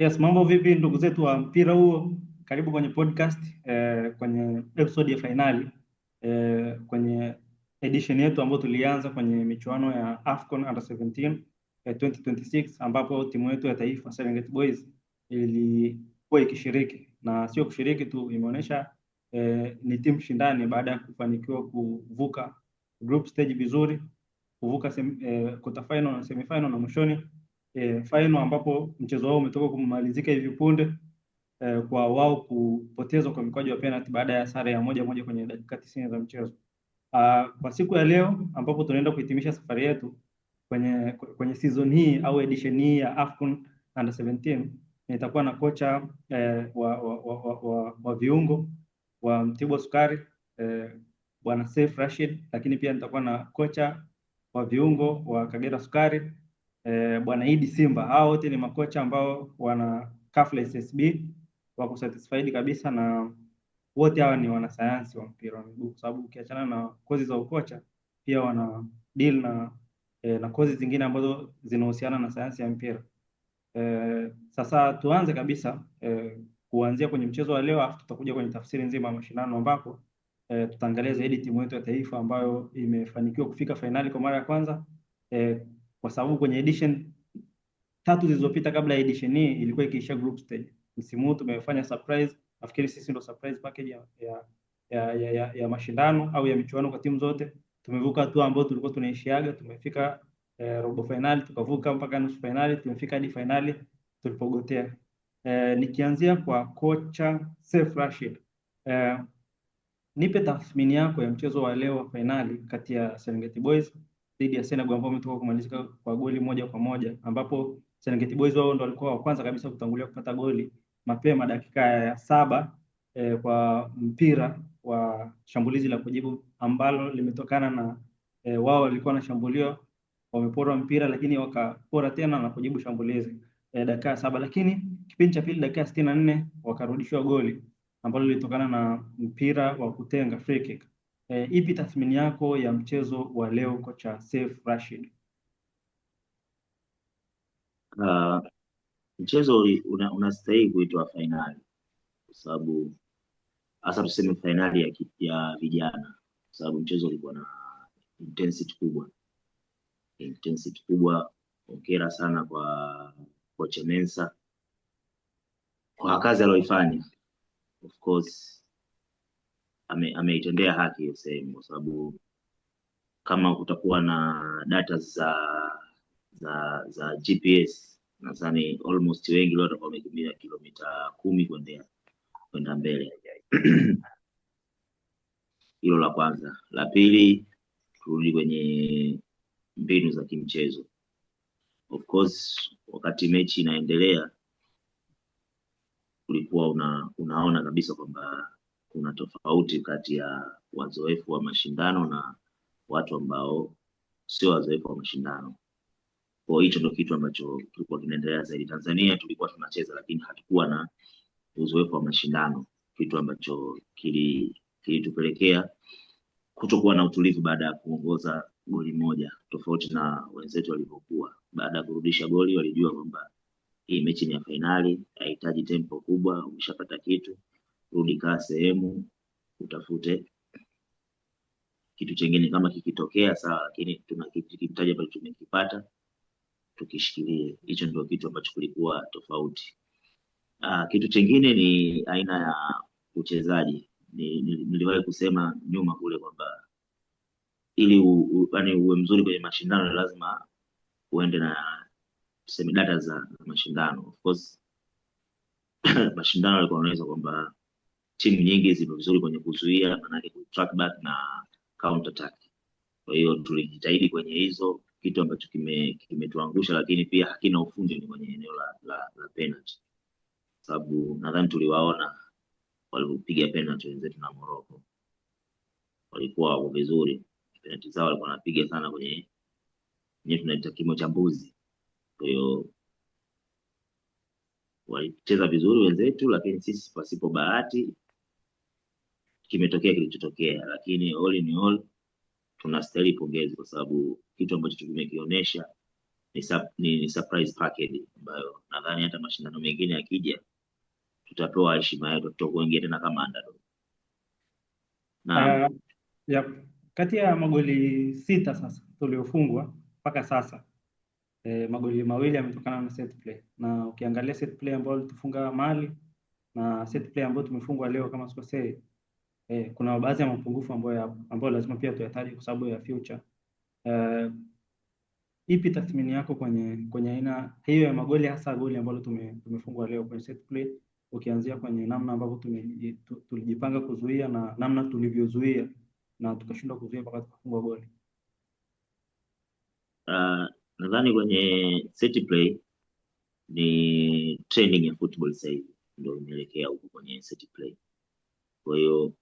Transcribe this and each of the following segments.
Yes, mambo vipi ndugu zetu wa mpira huo? Karibu kwenye podcast kwenye episode ya finali kwenye edition yetu ambayo tulianza kwenye michuano ya AFCON Under 17 2026 ambapo timu yetu ya taifa Serengeti Boys ilikuwa ikishiriki na sio kushiriki tu, imeonyesha ni timu shindani baada ya kufanikiwa kuvuka group stage vizuri, kuvuka quarter final na semi final na mwishoni final ambapo mchezo wao umetoka kumalizika hivi punde kwa wao kupotezwa kwa mikwaju ya penalty baada ya sare ya 1-1 kwenye dakika 90 za mchezo. Kwa siku ya leo ambapo tunaenda kuhitimisha safari yetu kwenye season hii au edition hii ya AFCON Under 17, nitakuwa na kocha wa viungo wa Mtibwa Sukari Bwana Seif Rashid, lakini pia nitakuwa na kocha wa viungo wa Kagera Sukari Bwana Idi Simba. Hao wote ni makocha ambao wana kafla SSB, wako satisfied kabisa, na wote hawa ni wanasayansi wa mpira wa miguu, kwa sababu ukiachana na kozi za ukocha pia wana deal na kozi zingine ambazo zinahusiana na sayansi ya mpira. Sasa tuanze kabisa kuanzia kwenye mchezo wa leo, afu tutakuja kwenye tafsiri nzima ya mashindano ambapo tutaangalia zaidi timu yetu ya taifa ambayo imefanikiwa kufika fainali kwa mara ya kwanza kwa sababu kwenye edition 3 zilizopita kabla ya edition hii ilikuwa ikiisha group stage. Msimu huu tumefanya surprise, nafikiri sisi ndo surprise package ya mashindano au ya michuano kwa timu zote. Tumevuka hatua ambayo tulikuwa tunaishiaga, tumefika robo finali, tukavuka mpaka nusu finali, tumefika hadi finali tulipogotea. Nikianzia kwa kocha Seif Rashid, nipe tathmini yako ya mchezo wa leo wa finali kati ya Serengeti Boys dhidi ya Senegal ambao umetoka kumalizika kwa goli 1-1, ambapo Serengeti Boys wao ndo walikuwa wa kwanza kabisa kutangulia kupata goli mapema dakika ya 7 kwa mpira wa shambulizi la kujibu ambalo limetokana na wao walikuwa wanashambuliwa, wameporwa mpira lakini wakapora tena na kujibu shambulizi dakika ya 7, lakini kipindi cha pili dakika ya 64 wakarudishwa goli ambalo lilitokana na mpira wa kutenga, free kick. Ipi tathmini yako ya mchezo wa leo kocha Seif Rashid? Mchezo unastahili kuitwa fainali kwa sababu hasa tuseme fainali ya vijana, kwa sababu mchezo ulikuwa na intensity kubwa. Hongera sana kwa kocha Mensa kwa kazi aliyoifanya. Of course ameitendea haki hiyo sehemu, kwa sababu kama kutakuwa na data za GPS, nadhani almost wengi leo watakuwa wamekimbia kilomita 10 kwenda mbele. Hilo la kwanza. La pili, turudi kwenye mbinu za kimchezo. Of course wakati mechi inaendelea ulikuwa unaona kabisa kwamba kuna tofauti kati ya wazoefu wa mashindano na watu ambao sio wazoefu wa mashindano. Kwa hicho ndio kitu ambacho kilikuwa kinaendelea zaidi. Tanzania tulikuwa tunacheza lakini hatukuwa na uzoefu wa mashindano, kitu ambacho kilitupelekea kutokuwa na utulivu baada ya kuongoza goli moja, tofauti na wenzetu walivyokuwa. Baada ya kurudisha goli walijua kwamba hii mechi ni ya fainali, haihitaji tempo kubwa, umeshapata kitu, rudi kaa sehemu utafute kitu chengine, kama kikitokea sawa, lakini tuna kitu kitaji ambacho tumekipata tukishikilie. Hicho ndio kitu ambacho kulikuwa tofauti. Kitu chengine ni aina ya uchezaji. Niliwahi kusema nyuma kule kwamba ili uwe mzuri kwenye mashindano lazima uende na tuseme data za mashindano. Of course mashindano yalikuwa yanaonyesha kwamba timu nyingi ziko vizuri kwenye kuzuia, maana track back na counter attack. Kwa hiyo tulijitahidi kwenye hizo, kitu ambacho kimetuangusha, lakini pia hakina ufundi ni kwenye eneo la penalty, sababu nadhani tuliwaona walipopiga penalty wenzetu na Morocco, walikuwa wako vizuri, penalty zao walikuwa wanapiga sana kwenye tunaita kimo cha mbuzi. Kwa hiyo walicheza vizuri wenzetu, lakini sisi pasipo bahati kimetokea kilichotokea, lakini all in all tunastahili pongezi kwa sababu kitu ambacho tumekionyesha ni surprise package ambayo nadhani hata mashindano mengine yakija tutapewa heshima yetu, tutakuingia tena kama underdog. Naam. Ya, kati ya magoli 6 sasa tuliofungwa mpaka sasa, magoli mawili yametokana na set play, na ukiangalia set play ambayo tufunga Mali na set play ambayo tumefungwa leo kama sikosei, kuna baadhi ya mapungufu ambayo lazima pia tuyataje kwa sababu ya future. Ipi tathmini yako kwenye aina hiyo ya magoli, hasa goli ambalo tumefungwa leo kwenye set play, ukianzia kwenye namna ambavyo tulijipanga kuzuia na namna tulivyozuia na tukashindwa kuzuia mpaka tukafungwa goli? Nadhani kwenye set play ni trending ya football sasa hivi ndio inaelekea huko kwenye set play. Kwa hiyo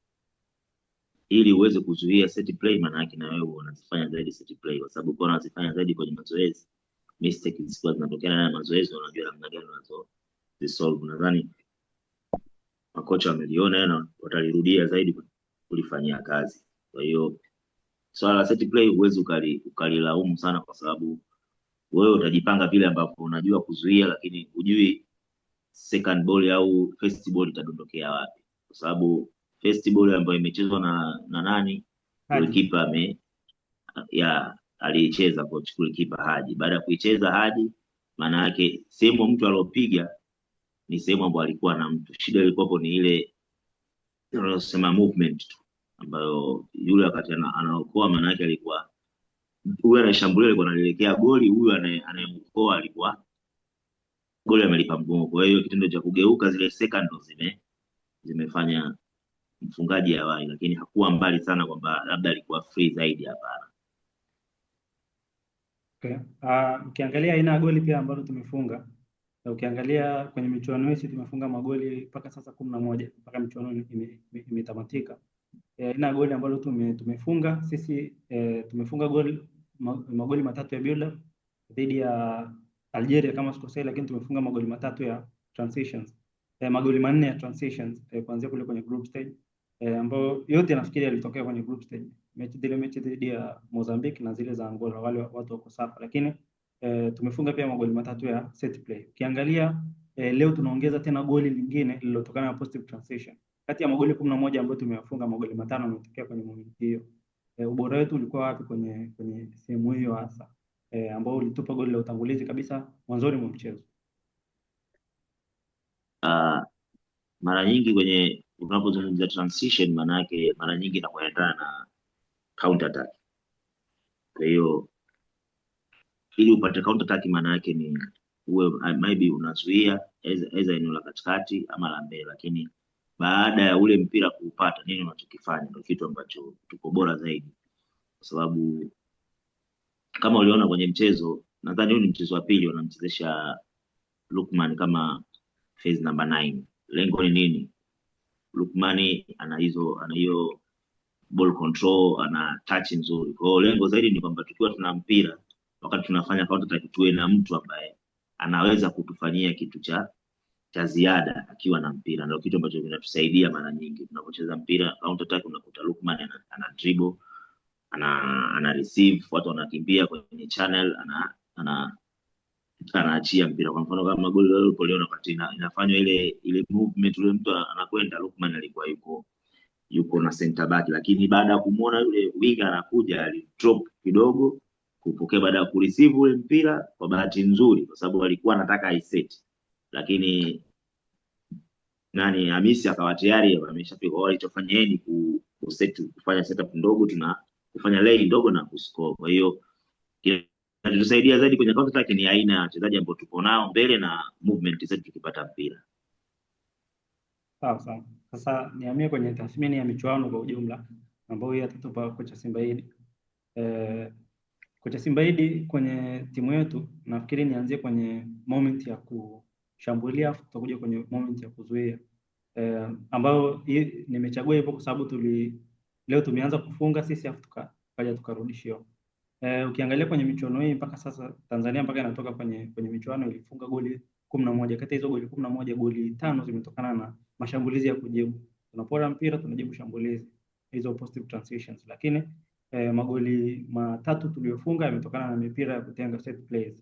ili uweze kuzuia set play, maana yake na wewe unazifanya zaidi set play, kwa sababu kwa unazifanya zaidi kwenye mazoezi, mistakes zisizo zinatokea na mazoezi, unajua namna gani unazo resolve. Nadhani makocha wameliona na watalirudia zaidi kulifanyia kazi. Kwa hiyo swala la set play huwezi ukalilaumu sana, kwa sababu wewe utajipanga vile ambavyo unajua kuzuia, lakini hujui second ball au first ball itadondokea wapi, kwa sababu first ball ambayo imechezwa na nani, goalkeeper aliicheza coach goalkeeper Haji. Baada ya kuicheza Haji, maana yake sehemu mtu alopiga ni sehemu ambayo alikuwa na mtu. Shida ilikuwa ni ile tunasema movement tu, ambayo yule wakati anaokoa, maana yake alikuwa huyu anashambulia alikuwa anaelekea goli, huyu anayemkoa alikuwa goli amelipa mgongo. Kwa hiyo kitendo cha kugeuka zile second zimefanya mfungaji awai, lakini hakuwa mbali sana kwamba labda alikuwa free zaidi, hapana. Okay. Ukiangalia aina ya goli pia ambalo tumefunga, ukiangalia kwenye michuano hii tumefunga magoli mpaka sasa 11 mpaka michuano imetamatika. Aina ya goli ambalo tumefunga sisi, tumefunga magoli 3 ya build up dhidi ya Algeria kama sikosei, lakini tumefunga magoli 3 ya transitions, magoli 4 ya transitions kuanzia kule kwenye group stage, ambao yote nafikiri yalitokea kwenye group stage, mechi dhidi ya Mozambique na zile za Angola, wale watu wako safa, lakini tumefunga pia magoli 3 ya set play. Ukiangalia leo tunaongeza tena goli lingine lililotokana na positive transition. Kati ya magoli 11 ambayo tumeyafunga, magoli 5 yametokea kwenye moment hiyo. Ubora wetu ulikuwa wapi kwenye sehemu hiyo hasa, ambao ulitupa goli la utangulizi kabisa mwanzoni mwa mchezo? Mara nyingi kwenye unapozungumzia transition, maana yake mara nyingi inakuendana na counter attack. Kwa hiyo ili upate counter attack, maana yake ni uwe maybe unazuia aidha eneo la katikati ama la mbele, lakini baada ya ule mpira kuupata, nini unachokifanya ndio kitu ambacho tuko bora zaidi, kwa sababu kama uliona kwenye mchezo, nadhani huu ni mchezo wa pili wanamchezesha Lukman kama phase number 9. Lengo ni nini? Lukman ana hiyo ball control, ana touch nzuri. Kwa hiyo lengo zaidi ni kwamba tukiwa tuna mpira, wakati tunafanya counter attack, tuwe na mtu ambaye anaweza kutufanyia kitu cha ziada akiwa na mpira. Ndio kitu ambacho kinatusaidia mara nyingi tunapocheza mpira counter attack, unakuta Lukman ana dribble, ana receive, watu wanakimbia kwenye channel, anaachia mpira. Kwa mfano kama goli leo uliona wakati inafanywa ile movement, ule mtu anakwenda, Lukman alikuwa yuko na center back, lakini baada ya kumuona yule winger anakuja, alidrop kidogo kupokea baada ya kureceive ule mpira. Kwa bahati nzuri, kwa sababu alikuwa anataka aiset, lakini Hamisi akawa tayari ameshapiga. Walichofanya yeye ni kufanya setup ndogo, kufanya lay ndogo na kuscore. Kwa hiyo kinatusaidia zaidi kwenye counter attack ni aina ya wachezaji ambao tuko nao mbele na movement zetu tukipata mpira. Sawa. Sasa nihamie kwenye tathmini ya michuano kwa ujumla ambayo yeye atatupa kocha Simbaidi. Kocha Simbaidi kwenye timu yetu, nafikiri nianzie kwenye moment ya kushambulia, tutakuja kwenye moment ya kuzuia, ambayo nimechagua hivyo kwa sababu leo tumeanza kufunga sisi afu tukaja tukarudishiwa. Ukiangalia kwenye michuano hii mpaka sasa Tanzania mpaka inatoka kwenye michuano ilifunga goli 11. Kati hizo goli 11, goli 5 zimetokana na mashambulizi ya kujibu. Tunapora mpira tunajibu shambulizi, hizo positive transitions. Lakini magoli 3 tuliyofunga yametokana na mipira ya kutenga set plays.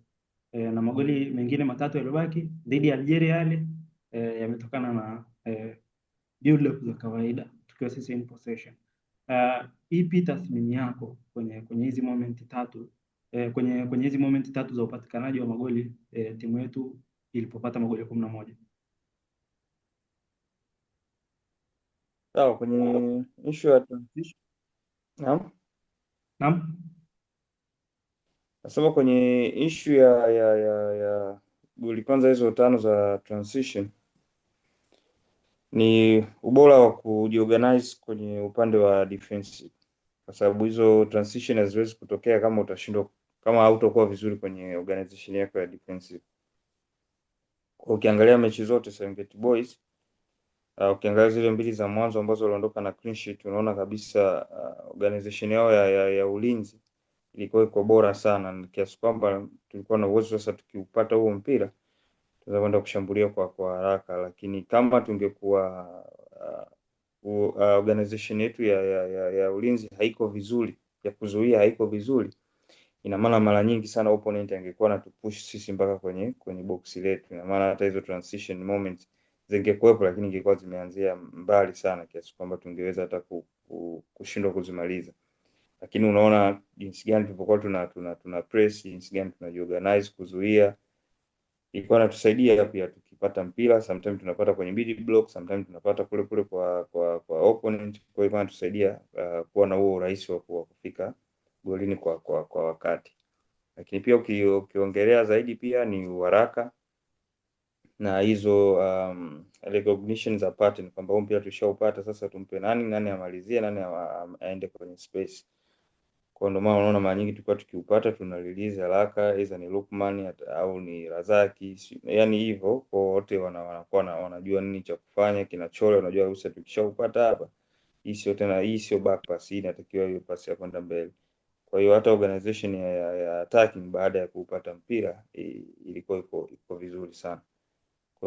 na magoli mengine matatu yaliyobaki dhidi ya Algeria yale yametokana na build up za kawaida tukiwa sisi in possession. Ipi tathmini yako kwenye hizi moment tatu kwenye hizi moment tatu za upatikanaji wa magoli timu yetu ilipopata magoli 11? Sawa, kwenye issue ya transition. Naam. Naam. Nasema kwenye issue ya goli kwanza hizo 5 za transition ni ubora wa kujiorganize kwenye upande wa defensive, kwa sababu hizo transition haziwezi kutokea kama utashindwa, kama hautakuwa vizuri kwenye organization yako ya defensive. Ukiangalia mechi zote Serengeti Boys, ukiangalia zile mbili za mwanzo ambazo waliondoka na clean sheet, unaona kabisa organization yao ya ulinzi ilikuwa iko bora sana, kiasi kwamba tulikuwa na uwezo sasa, tukiupata huo mpira tunaweza kwenda kushambulia kwa haraka. Lakini kama tungekuwa organization yetu ya ulinzi haiko vizuri, ya kuzuia haiko vizuri, ina maana mara nyingi sana opponent angekuwa anatupush sisi mpaka kwenye box letu. Ina maana hata hizo transition moments zingekuwepo, lakini ingekuwa zimeanzia mbali sana, kiasi kwamba tungeweza hata kushindwa kuzimaliza. Lakini unaona jinsi gani tulipokuwa tuna press, jinsi gani tunajiorganize kuzuia, ilikuwa inatusaidia pia. Tukipata mpira sometimes tunapata kwenye mid block, sometimes tunapata kule kwa opponent. Kwa hiyo inatusaidia kuwa na huo urahisi wa kufika golini kwa wakati. Lakini pia ukiongelea zaidi pia ni uharaka na hizo recognition za pattern, kwamba huo mpira tushaupata, sasa tumpe nani amalizie, nani aende kwenye space. Kwa ndio maana unaona mara nyingi tulikuwa tukiupata tuna release haraka, aidha ni Lukman au ni Razaki, yani hivyo. Kwa wote wanakuwa wanajua nini cha kufanya, kinachole, unajua sasa tukishaupata hapa, hii sio back pass, hii inatakiwa hiyo pass ya kwenda mbele. Kwa hiyo hata organization ya attacking baada ya kuupata mpira ilikuwa iko vizuri sana.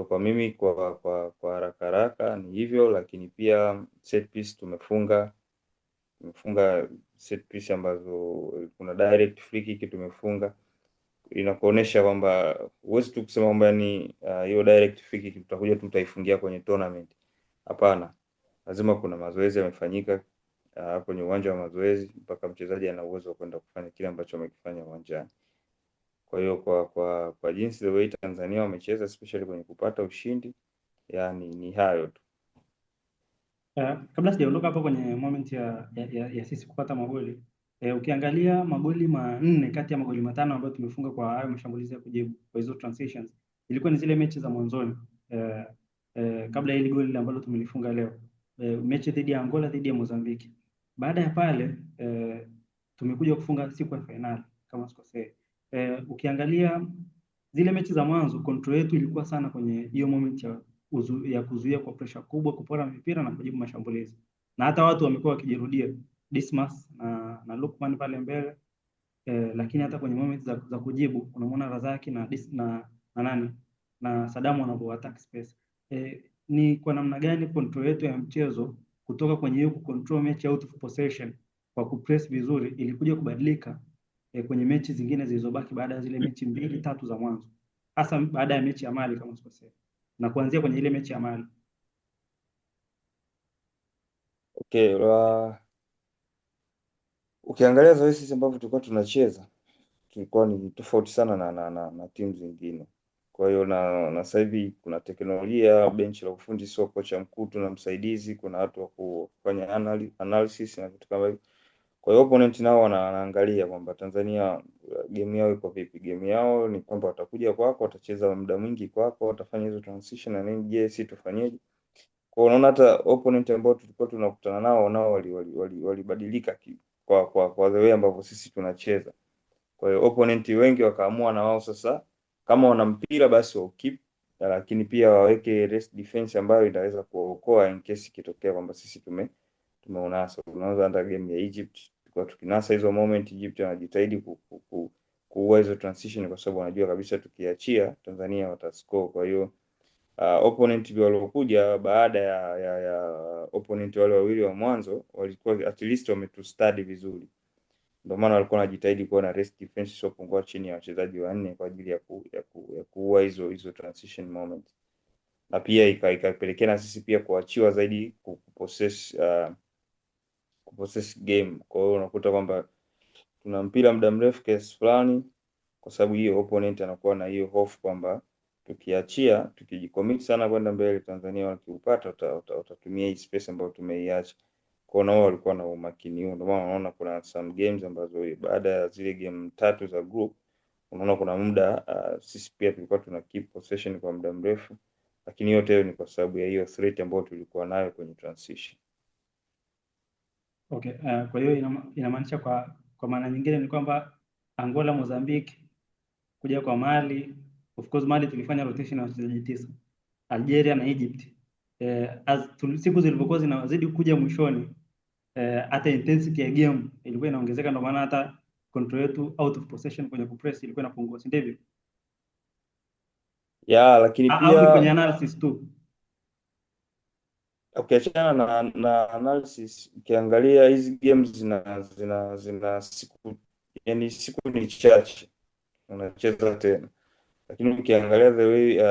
Kwa mimi kwa haraka ni hivyo. Lakini pia set piece tumefunga set piece ambazo kuna direct free kick tumefunga. Inakuonesha kwamba huwezi tu kusema kwamba ni hiyo direct free kick tutakuja tutaifungia kwenye tournament. Hapana, lazima kuna mazoezi yamefanyika kwenye uwanja wa mazoezi mpaka mchezaji ana uwezo wa kwenda kufanya kile ambacho amekifanya uwanjani. Kwa hiyo kwa jinsi the way Tanzania wamecheza especially kwenye kupata ushindi, yani ni hayo tu. Kabla sijaondoka hapo kwenye moment ya sisi kupata magoli, ukiangalia magoli 4 kati ya magoli 5 ambayo tumefunga kwa hayo mashambulizi ya kujibu kwa hizo transitions, ilikuwa ni zile mechi za mwanzoni kabla ya ile goli ambalo tumelifunga leo, mechi dhidi ya Angola, dhidi ya Mozambiki. Baada ya pale tumekuja kufunga siku ya finali kama sikosei. Ukiangalia zile mechi za mwanzo, control yetu ilikuwa sana kwenye hiyo moment ya kuzuia kwa pressure kubwa, kupora mipira na kujibu mashambulizi, na hata watu wamekuwa wakijirudia Dismas na Lukman pale mbele lakini hata kwenye moment za kujibu unamwona Razaki na Sadamu wanavyo attack space. Ni kwa namna gani control yetu ya mchezo kutoka kwenye hiyo control mechi out of possession kwa kupress vizuri ilikuja kubadilika kwenye mechi zingine zilizobaki baada ya zile mechi 2-3 za mwanzo, hasa baada ya mechi ya Mali kama sikosei, na kuanzia kwenye ile mechi ya Mali. Okay, ukiangalia zoezi sisi ambavyo tulikuwa tunacheza tulikuwa ni tofauti sana na timu zingine. Kwa hiyo na sasa hivi kuna teknolojia, benchi la ufundi, sio kocha mkuu na msaidizi, kuna watu wa kufanya analysis na vitu kama hivyo. Kwa hiyo opponent nao wanaangalia kwamba Tanzania game yao iko vipi. Game yao ni kwamba watakuja kwako, watacheza muda mwingi kwako, watafanya hizo transition na nini. Je, si tufanyeje? Kwa unaona hata opponent ambao tulikuwa tunakutana nao walibadilika kwa the way ambavyo sisi tunacheza. Kwa hiyo opponent wengi wakaamua na wao sasa kama wana mpira basi wa keep, lakini waweke rest defense ambayo itaweza kuokoa in case ikitokea kwamba sisi tumeunasa. Unaanza hata game ya Egypt kwa tukinasa hizo moment, Egypt wanajitahidi kuua hizo transition kwa sababu wanajua kabisa tukiachia Tanzania watascore. Kwa hiyo opponent waliokuja baada ya opponent wale wawili wa mwanzo walikuwa at least wametustudy vizuri. ndio maana walikuwa wanajitahidi kuwa na rest defense isiyopungua chini ya wachezaji wanne kwa ajili ya kuua hizo transition moments, na pia ikapelekea na sisi pia kuachiwa zaidi kupossess game. Kwa hiyo unakuta kwamba tuna mpira muda mrefu kiasi fulani, kwa sababu hiyo opponent anakuwa na hiyo hofu kwamba tukijicommit sana kwenda mbele, Tanzania wakiupata watatumia hii space ambayo tumeiacha. Kwa hiyo nao walikuwa na umakini huo, ndio maana unaona kuna some games ambazo baada ya zile game 3 za group, unaona kuna muda sisi pia tulikuwa tuna keep possession kwa muda mrefu, lakini yote hiyo ni kwa sababu ya hiyo threat ambayo tulikuwa nayo kwenye transition. Okay, kwa hiyo inamaanisha kwa maana nyingine ni kwamba Angola, Mozambique kuja kwa Mali, of course Mali tulifanya rotation ya wachezaji 9, Algeria na Egypt, siku zilivyokuwa zinazidi kuja mwishoni, hata intensity ya game ilikuwa inaongezeka, ndio maana hata control yetu out of possession kwenye kupress ilikuwa inapungua, si ndivyo? Lakini Au ni kwenye pia analysis tu? ukiachana na analysis, ukiangalia hizi games zina siku, yani siku ni chache unacheza tena, lakini ukiangalia the way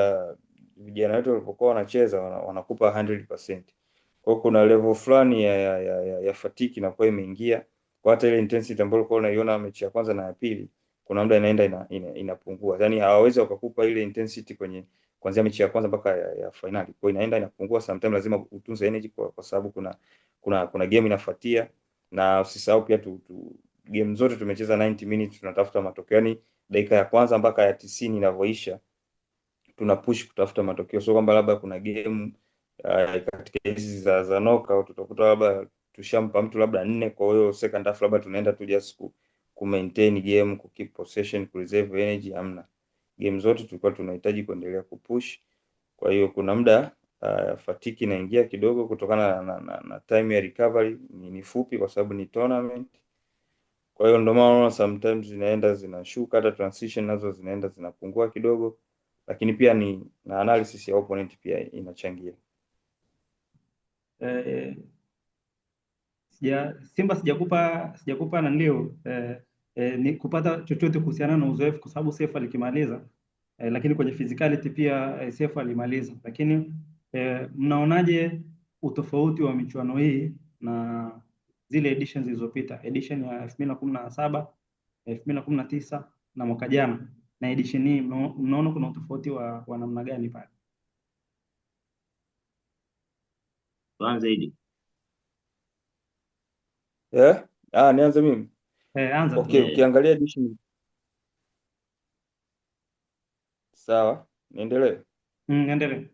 vijana wetu walipokuwa wanacheza wanakupa 100%. Kwa hiyo kuna level fulani ya fatigue inakuwa imeingia, kwa hata ile intensity ambayo ulikuwa unaiona mechi ya kwanza na ya pili, kuna muda inaenda inapungua. Yani hawawezi wakakupa ile intensity kwenye kuanzia mechi ya kwanza mpaka ya finali. Kwa inaenda inapungua, sometimes lazima utunze energy kwa sababu kuna game inafuatia, na usisahau pia game zote tumecheza 90 minutes, tunatafuta matokeo. Yani dakika ya kwanza mpaka ya 90 inavyoisha tuna push kutafuta matokeo, sio kwamba labda kuna game katika hizi za knockout tutakuta labda tushampa mtu labda 4, kwa hiyo second half labda tunaenda tu just ku maintain game, ku keep possession, ku reserve energy. Hamna, game zote tulikuwa tunahitaji kuendelea kupush. Kwa hiyo kuna muda fatigue inaingia kidogo kutokana na time ya recovery ni fupi, kwa sababu ni tournament. Kwa hiyo ndio maana sometimes zinaenda zinashuka, hata transition nazo zinaenda zinapungua kidogo, lakini pia ni na analysis ya opponent pia inachangia. Simba sijakupa nanilio ni kupata chochote kuhusiana na uzoefu, kwa sababu Seif alikimaliza, lakini kwenye physicality pia Seif alimaliza. Lakini mnaonaje utofauti wa michuano hii na zile editions zilizopita, edition ya 2017, 2019 na mwaka jana, na edition hii mnaona kuna utofauti wa namna gani pale? Tuanze hili. Nianze mimi. Anza tu. Okay, ukiangalia edition sawa, niendelee. Endelee.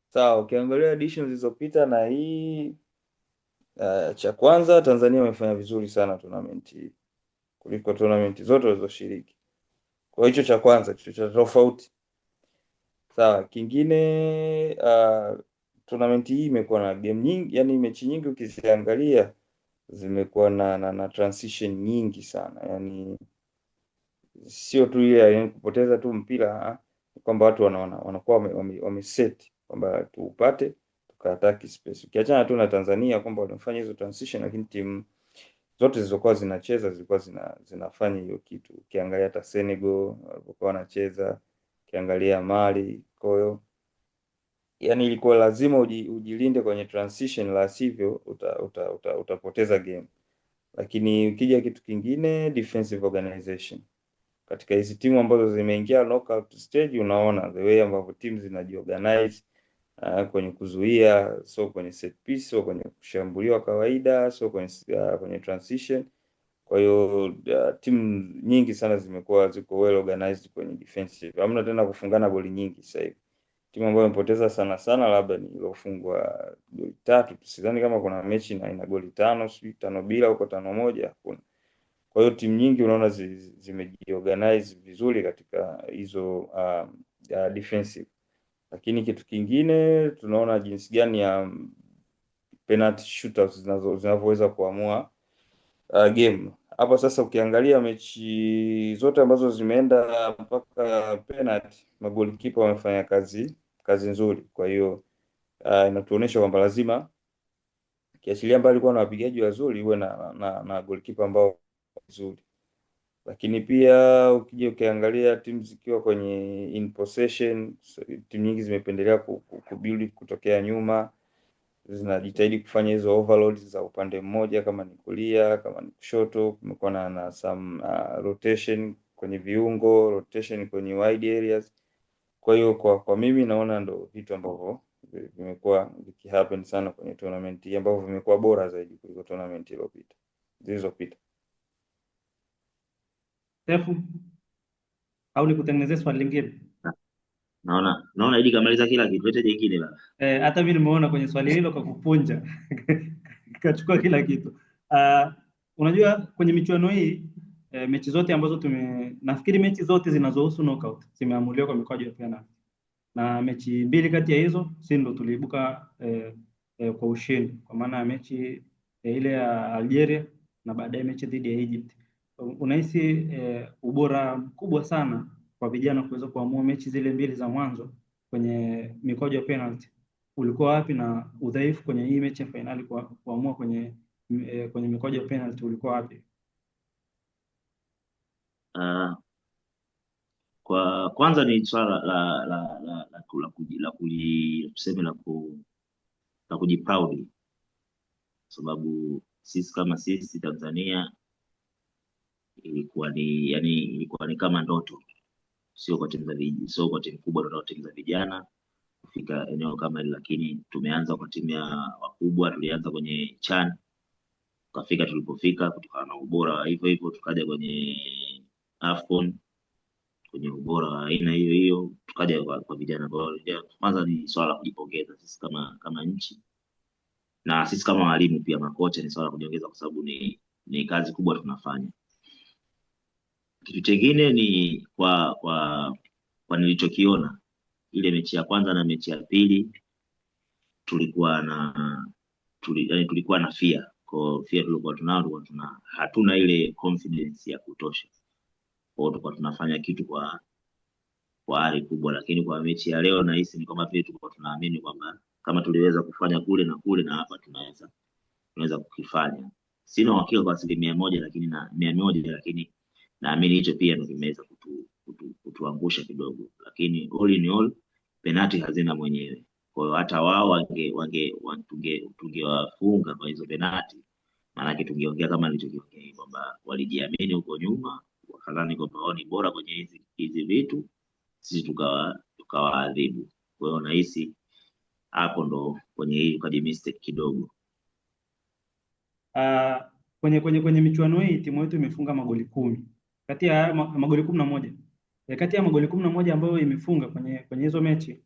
Sawa, ukiangalia edition zilizopita na hii cha kwanza, Tanzania wamefanya vizuri sana tournament hii kuliko tournament zote walizoshiriki. Kwa hicho cha kwanza, hicho cha tofauti. Sawa, kingine tournament hii imekuwa na game nyingi, yani mechi nyingi ukiziangalia zimekuwa na transition nyingi sana, yani sio tu ile yani kupoteza tu mpira, kwamba watu wanakuwa wameset kwamba tuupate tukataki space. Ukiachana tu na Tanzania kwamba wanafanya hizo transition, lakini timu zote zilizokuwa zinacheza zilikuwa zinafanya hiyo kitu. Ukiangalia hata Senegal walikuwa wanacheza, ukiangalia Mali. Kwa hiyo yani ilikuwa lazima ujilinde kwenye transition, la sivyo utapoteza game. Lakini ukija kitu kingine, defensive organization katika hizi timu ambazo zimeingia knockout stage, unaona the way ambavyo timu zinajiorganize kwenye kuzuia, so kwenye set piece, so kwenye kushambuliwa kawaida, so kwenye transition. Kwa hiyo timu nyingi sana ziko well organized kwenye defensive. Hamna tena kufungana goli nyingi sasa hivi. Timu ambayo imepoteza sana labda ni iliyofungwa goli 3. Sidhani kama kuna mechi na ina goli 5, sio 5-0 huko 5-1, hakuna. Kwa hiyo timu nyingi unaona zimejiorganize vizuri katika hizo defensive. Lakini kitu kingine tunaona jinsi gani ya penalty shootouts zinavyoweza kuamua game. Hapo sasa ukiangalia mechi zote ambazo zimeenda mpaka penalty, magolikipa wamefanya kazi nzuri. Kwa hiyo inatuonyesha kwamba lazima Kiachilia mbali kuwa na wapigaji wazuri, uwe na goalkeeper ambao wazuri. Lakini pia ukija ukiangalia timu zikiwa kwenye in possession, timu nyingi zimependelea kubuild kutokea nyuma, zinajitahidi kufanya hizo overloads za upande mmoja, kama ni kulia, kama ni kushoto. Kumekuwa na some rotation kwenye viungo, rotation kwenye wide areas. Kwa hiyo kwa mimi naona ndo vitu ambavyo vimekuwa vikihappen sana kwenye tournament hii, ambavyo vimekuwa bora zaidi kuliko tournament zilizopita. Sefu, au nikutengenezee swali lingine? Naona Idi kamaliza kila kitu, lete jingine baba. Hata mimi nimeona kwenye swali hilo kwa kupunja kachukua kila kitu. Unajua kwenye michuano hii mechi zote ambazo nafikiri mechi zote zinazohusu knockout zimeamuliwa kwa mikwaju ya penalty, na mechi mbili kati ya hizo si ndo tuliibuka kwa ushindi, kwa maana ya mechi ile ya Algeria na baadaye mechi dhidi ya Egypt. Unahisi ubora mkubwa sana kwa vijana kuweza kuamua mechi zile mbili za mwanzo kwenye mikwaju ya penalty ulikuwa wapi, na udhaifu kwenye hii mechi ya fainali kuamua kwenye mikwaju ya penalty ulikuwa wapi? Kwa kwanza ni swala la kujiproud, sababu sisi kama sisi Tanzania ilikuwa ni kama ndoto, sio kwa timu kubwa ndio timu za vijana kufika eneo kama hili, lakini tumeanza kwa timu ya wakubwa. Tulianza kwenye CHAN tukafika tulipofika kutokana na ubora wa hivyo, tukaja kwenye AFCON kwenye ubora wa aina hiyo, tukaja kwa vijana. Kwanza ni swala la kujipongeza sisi kama nchi, na sisi kama walimu pia, makocha, ni swala la kujiongeza, kwa sababu ni kazi kubwa tunafanya. Kitu chengine ni kwa nilichokiona ile mechi ya kwanza na mechi ya pili, tulikuwa na fear. Kwa fear tulikuwa hatuna ile confidence ya kutosha, kwa tulikuwa tunafanya kitu kwa ari kubwa. Lakini kwa mechi ya leo nahisi ni kama vile tulikuwa tunaamini kwamba kama tuliweza kufanya kule na hapa tunaweza kukifanya. Sina uhakika kwa 100%, lakini 100%, lakini naamini hicho pia ndio kimeweza kutuangusha kidogo. Lakini all in all, penalty hazina mwenyewe. Kwa hiyo hata wao tungewafunga kwa hizo penalty, maanake tungeongea kama nilichokiongea kwamba walijiamini huko nyuma, wakadhani kwamba wao ni bora kwenye hizi vitu, sisi tukawaadhibu. Kwa hiyo nahisi hapo ndo kwenye hii ukaji mistake kidogo. Kwenye michuano hii timu yetu imefunga magoli 10 kati ya magoli 11. Kati ya magoli 11 ambayo imefunga kwenye hizo mechi,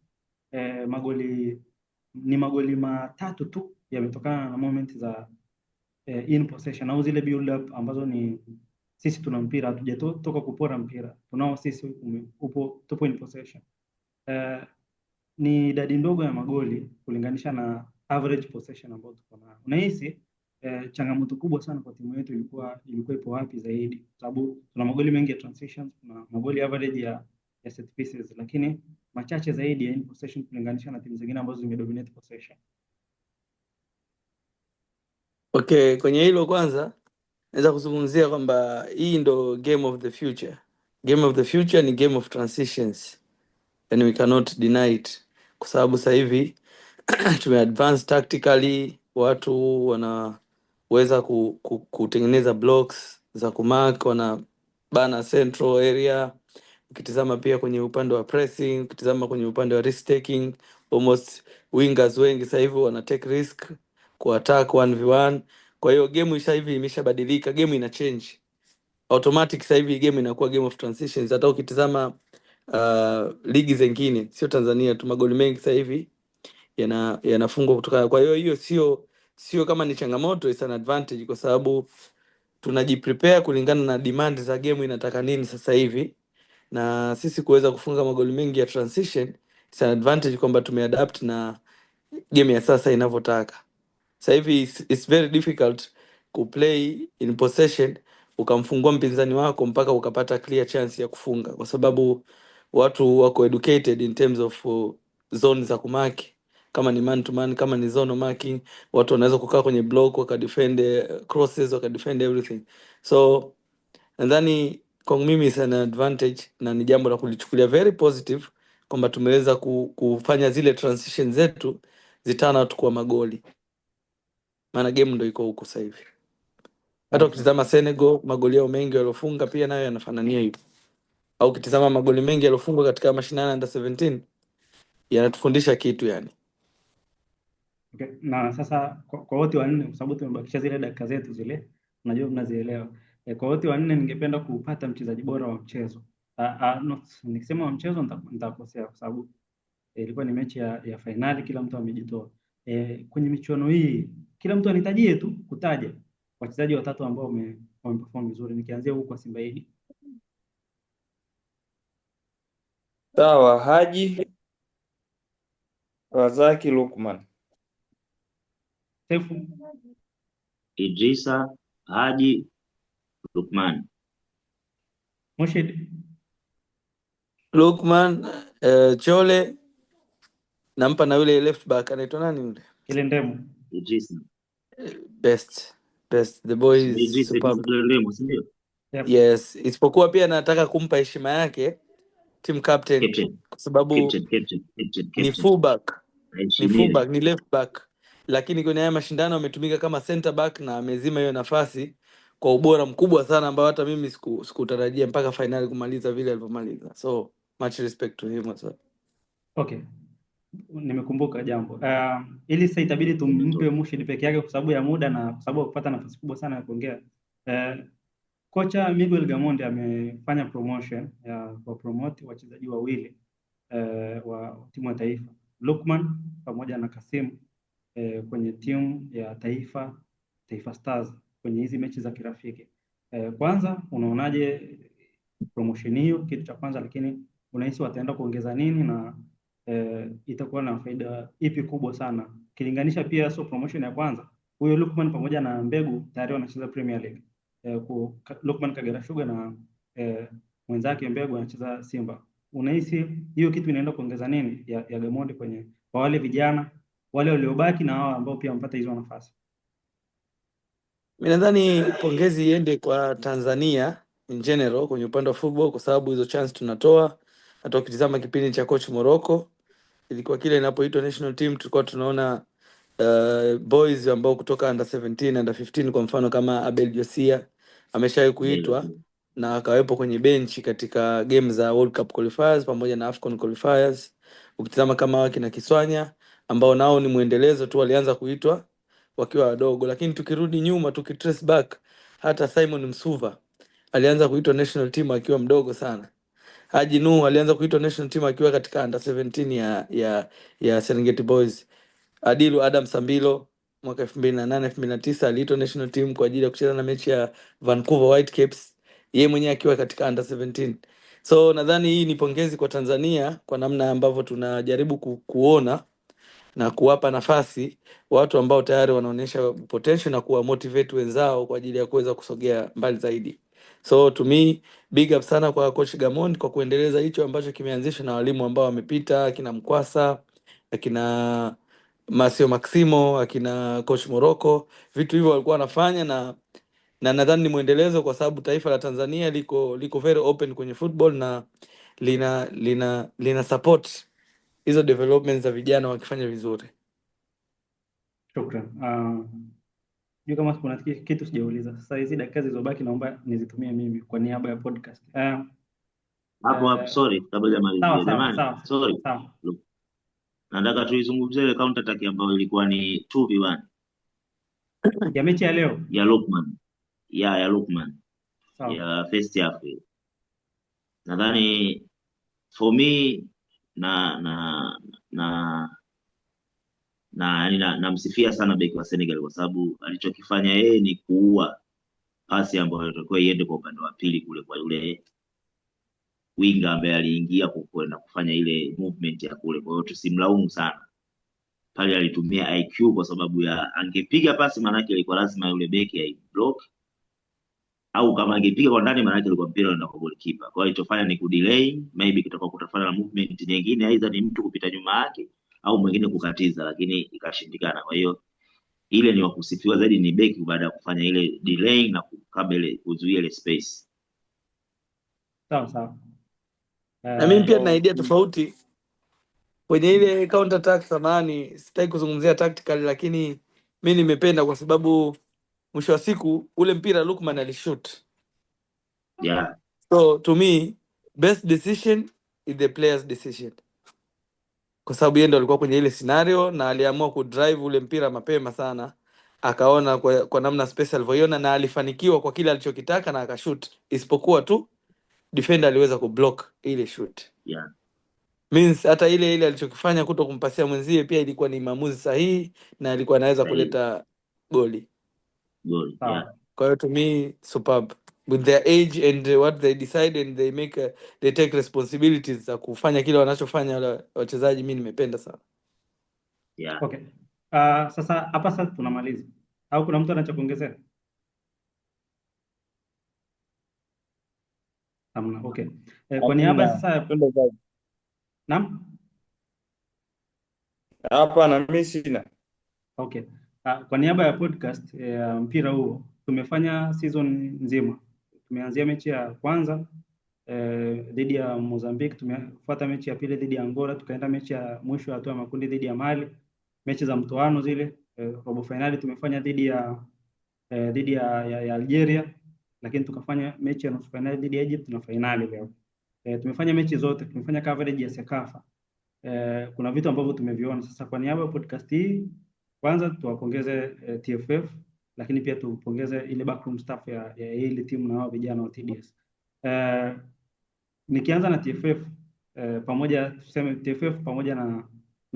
magoli matatu tu yametokana na moment za in possession au zile build up ambazo ni sisi tuna mpira, hatujatoka kupora mpira, tunao sisi, tupo in possession. Ni idadi ndogo ya magoli kulinganisha na average possession ambayo tuko nayo. Unahisi changamoto kubwa sana kwa timu yetu ilikuwa ipo wapi zaidi? Sababu tuna magoli mengi ya transitions, tuna magoli average ya set pieces, lakini machache zaidi ya in possession kulinganisha na timu zingine ambazo zimedominate possession. Okay, kwenye hilo kwanza naweza kuzungumzia kwamba hii ndo game of the future. Game of the future ni game of transitions, and we cannot deny it, kwa sababu sasa hivi tumeadvance tactically, watu wanaweza kutengeneza blocks za kumark, wana bana central area. Ukitizama pia kwenye upande wa pressing, ukitizama kwenye upande wa risk taking, almost wingers wengi sasa hivi wana take risk ku attack 1v1. Kwa hiyo game sasa hivi imeshabadilika, game ina change automatic. Sasa hivi game inakuwa game of transitions. Hata ukitizama ligi zingine, sio Tanzania tu, magoli mengi sasa hivi yanafungwa kutoka. Kwa hiyo sio kama ni changamoto, is an advantage, kwa sababu tunajiprepare kulingana na demand za game inataka nini sasa hivi, na sisi kuweza kufunga magoli mengi ya transition is an advantage, kwamba tumeadapt na game ya sasa inavyotaka. Sasa hivi it's very difficult kuplay in possession ukamfungua mpinzani wako mpaka ukapata clear chance ya kufunga, kwa sababu watu wako educated in terms of zone za kumaki, kama ni man to man, kama ni zone marking, watu wanaweza kukaa kwenye block wakadefend crosses, wakadefend everything. So nadhani kwangu mimi is an advantage na ni jambo la kulichukulia very positive kwamba tumeweza kufanya zile transition zetu zitana tu kwa magoli, maana game ndo iko huko sasa hivi. Hata ukitizama Senegal magoli yao mengi waliofunga pia nayo yanafanania hivyo, au ukitizama magoli mengi yaliyofungwa katika mashindano under 17 yanatufundisha kitu yani. Okay. Na sasa kwa wote wanne, kwa sababu tumebakisha zile dakika zetu zile, najua mnazielewa. Kwa wote wanne ningependa kupata mchezaji bora wa mchezo. Nikisema wa mchezo nitakosea kwa sababu ilikuwa ni mechi ya fainali, kila mtu amejitoa. Kwenye michuano hii kila mtu anitajie tu kutaja wachezaji watatu ambao wameperform vizuri. Nikianzia huko kwa Simba hii. Sawa, Haji, Razaki, Lukman. Sefu, Idrisa, Haji, Lukman. Moshid, Lukman, Chole, nampa na yule left back anaitwa nani yule? ile Ndemu. Idrisa. Best. The boy is Idrisa superb. Ndemu, si ndio? Yep. Yes, isipokuwa pia nataka kumpa heshima yake team captain kwa sababu ni fullback. Ni fullback, ni left back. Lakini kwenye haya mashindano ametumika kama center back na amezima hiyo nafasi kwa ubora mkubwa sana ambao hata mimi sikutarajia mpaka finali kumaliza vile alivyomaliza. So much respect to him as well. Okay. Nimekumbuka jambo. Ili sasa itabidi tumpe Mushid peke yake kwa sababu ya muda na kwa sababu kupata nafasi kubwa sana ya kuongea. Kocha Miguel Gamondi amefanya promotion ya kwa promote wachezaji wawili wa timu ya taifa, Lukman pamoja na Kasim kwenye timu ya Taifa Stars kwenye hizi mechi za kirafiki. Kwanza unaonaje promotion hiyo, kitu cha kwanza, lakini unahisi wataenda kuongeza nini na itakuwa na faida ipi kubwa sana kilinganisha pia sio promotion ya kwanza, huyo Lukman pamoja na Mbegu tayari wanacheza Premier League. Lukman Kagera Sugar na mwenzake Mbegu anacheza Simba. Unahisi hiyo kitu inaenda kuongeza nini ya Gamondi kwenye kwa wale vijana wale waliobaki na hao ambao pia wamepata hizo nafasi? Mimi nadhani pongezi iende kwa Tanzania in general kwenye upande wa football kwa sababu hizo chance tunatoa. Hata ukitizama kipindi cha coach Morocco ilikuwa kile inapoitwa national team tulikuwa tunaona boys ambao kutoka under 17 under 15 kwa mfano kama Abel Josia ameshawahi kuitwa na akawepo kwenye benchi katika game za World Cup qualifiers pamoja na AFCON qualifiers. Ukitizama kama waki na Kiswanya ambao nao ni muendelezo tu, walianza kuitwa wakiwa wadogo. Lakini tukirudi nyuma tukitrace back, hata Simon Msuva alianza kuitwa national team akiwa mdogo sana. Haji Nuhu alianza kuitwa national team akiwa katika under 17 ya Serengeti Boys. Adilu Adam Sambilo mwaka 2008 2009 aliitwa national team kwa ajili ya kucheza na mechi ya Vancouver Whitecaps, yeye mwenyewe akiwa katika under 17. So nadhani hii ni pongezi kwa Tanzania kwa namna ambavyo tunajaribu kuona na kuwapa nafasi watu ambao tayari wanaonyesha potential na kuwa motivate wenzao kwa ajili ya kuweza kusogea mbali zaidi. So to me, big up sana kwa coach Gamondi kwa kuendeleza hicho ambacho kimeanzishwa na walimu ambao wamepita, akina Mkwasa, akina Masio Maximo, akina coach Morocco. Vitu hivyo walikuwa wanafanya na nadhani ni muendelezo kwa sababu taifa la Tanzania liko very open kwenye football na lina support hizo developments za vijana wakifanya vizuri. Shukran. Kama kuna kitu sijauliza. Sasa hizi dakika zilizobaki naomba nizitumie mimi kwa niaba ya podcast. Hapo sorry, kabla jamalizia jamani. Sorry. Sawa. Nataka tuizungumzie ile counter attack ambayo ilikuwa ni 2v1. Ya mechi ya leo. Ya Lukman. Ya Lukman. Sawa. Ya first half. Nadhani for me namsifia sana beki wa Senegal kwa sababu alichokifanya yeye ni kuua pasi ambayo ilikuwa iende kwa upande wa pili kule kwa yule winga ambaye aliingia kwenda kufanya ile movement ya kule. Kwa hiyo tusimlaumu sana pale, alitumia IQ kwa sababu ya angepiga pasi manake ilikuwa lazima yule beki aiblock, au kama angepiga kwa ndani manake ilikuwa mpira unaenda kwa goalkeeper. Kwa hiyo ilichofanya ni kudelay, maybe kutakuwa kutafanya na movement nyingine, aidha ni mtu kupita nyuma yake au mwingine kukatiza, lakini ikashindikana. Kwa hiyo ile ni wakusifiwa zaidi ni beki baada ya kufanya ile delay na kukaba ile kuzuia ile space. Sawa sawa. Na mimi pia nina So, idea tofauti kwenye ile counter attack. Samani, sitaki kuzungumzia tactical, lakini mi nimependa kwa sababu mwisho wa siku ule mpira Lukman alishoot. Yeah, So to me best decision is the player's decision, kwa sababu yeye ndo alikuwa kwenye ile scenario na aliamua kudrive ule mpira mapema sana, akaona kwa namna space alivyoiona na alifanikiwa kwa kile alichokitaka na akashoot, isipokuwa tu defender aliweza kublock ile shoot. yeah, Means hata ile alichokifanya kuto kumpasia mwenzie pia ilikuwa ni maamuzi sahihi na alikuwa anaweza sahihi. kuleta goli. Goal, yeah. sawa. Kwa hiyo to me superb with their age and what they decide and they make they take responsibilities za kufanya kile wanachofanya wale wachezaji. Mimi nimependa sana. Yeah. Okay. Sasa hapa sasa tunamaliza. Au kuna mtu anacho kuongezea? Hamna. Okay. Kwa niaba sasa, Twende zaidi. naam. Hapana, mimi sina. Okay. Kwa niaba ya podcast ya mpira huo tumefanya season nzima. Tumeanzia mechi ya kwanza dhidi ya Mozambique, tumefuata mechi ya pili dhidi ya Angola, tukaenda mechi ya mwisho ya hatua ya makundi dhidi ya Mali, mechi za mtoano zile, robo finali tumefanya dhidi ya Algeria, lakini tukafanya mechi ya nusu finali dhidi ya Egypt na finali leo. Tumefanya mechi zote, tumefanya coverage ya Sekafa. Kuna vitu ambavyo tumeviona. Sasa kwa niaba ya podcast hii, kwanza tuwapongeze TFF, lakini pia tupongeze ile backroom staff ya ile timu na wao vijana wa TDS. Nikianza na TFF, pamoja tuseme TFF pamoja na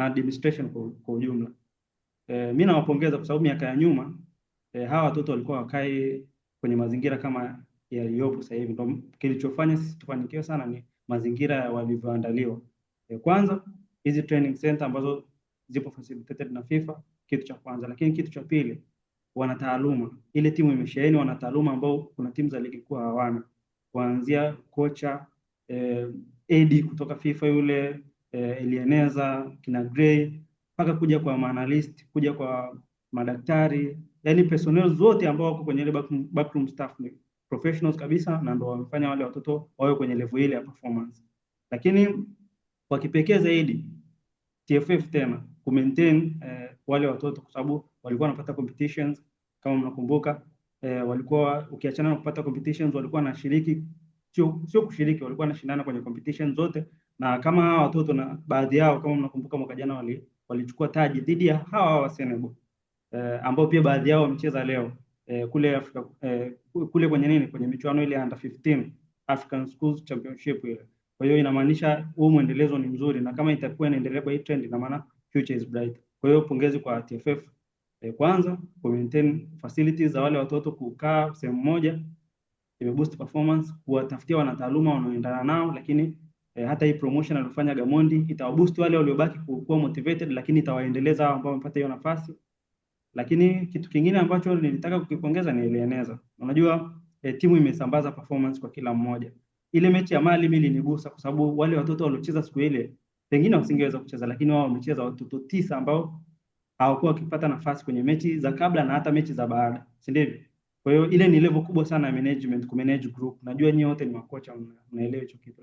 administration kwa ujumla. Mimi nawapongeza kwa sababu miaka ya nyuma hawa watoto walikuwa wakae kwenye mazingira kama yaliyopo sasa hivi. Ndio kilichofanya sisi tufanikiwe sana ni mazingira walivyoandaliwa. Kwanza hizi training center ambazo zipo facilitated na FIFA, kitu cha kwanza. Lakini kitu cha pili, wanataaluma. Ile timu imesheheni wanataaluma ambao kuna timu za ligi kuu hawana, kuanzia kocha AD kutoka FIFA yule Elieneza, kina Gray, mpaka kuja kwa maanalyst, kuja kwa madaktari, yani personnel zote ambao wako kwenye ile backroom staff ni professionals kabisa, na ndio wamefanya wale watoto wawe kwenye level ile ya performance. Lakini kwa kipekee zaidi TFF tena ku maintain wale watoto, kwa sababu walikuwa wanapata competitions kama mnakumbuka, walikuwa ukiachana na kupata competitions walikuwa wanashiriki, sio kushiriki, walikuwa wanashindana kwenye competitions zote. Na kama hawa watoto na baadhi yao kama mnakumbuka mwaka jana walichukua taji dhidi ya hawa wa Senegal, ambao pia baadhi yao wamecheza leo kule Afrika, kule kwenye michuano ile under 15 African Schools Championship ile. Kwa hiyo inamaanisha huu mwendelezo ni mzuri, na kama itakuwa inaendelea kwa hii trend, ina maana future is bright. Kwa hiyo pongezi kwa TFF, kwanza ku maintain facilities za wale watoto kukaa sehemu moja, imeboost performance, kuwatafutia wanataaluma wanaoendana nao. Lakini hata hii promotion aliyofanya Gamondi itawaboost wale waliobaki kuwa motivated, lakini itawaendeleza hao ambao wamepata hiyo nafasi. Lakini kitu kingine ambacho nilitaka kukipongeza ni Elieneza. Unajua timu imesambaza performance kwa kila mmoja. Ile mechi ya Mali mimi ilinigusa kwa sababu wale watoto waliocheza siku ile pengine wasingeweza kucheza, lakini wao wamecheza, watoto 9 ambao hawakuwa wakipata nafasi kwenye mechi za kabla na hata mechi za baada, si ndivyo? Kwa hiyo ile ni level kubwa sana ya management, ku manage group. Najua nyinyi wote ni makocha, mnaelewa hicho kitu.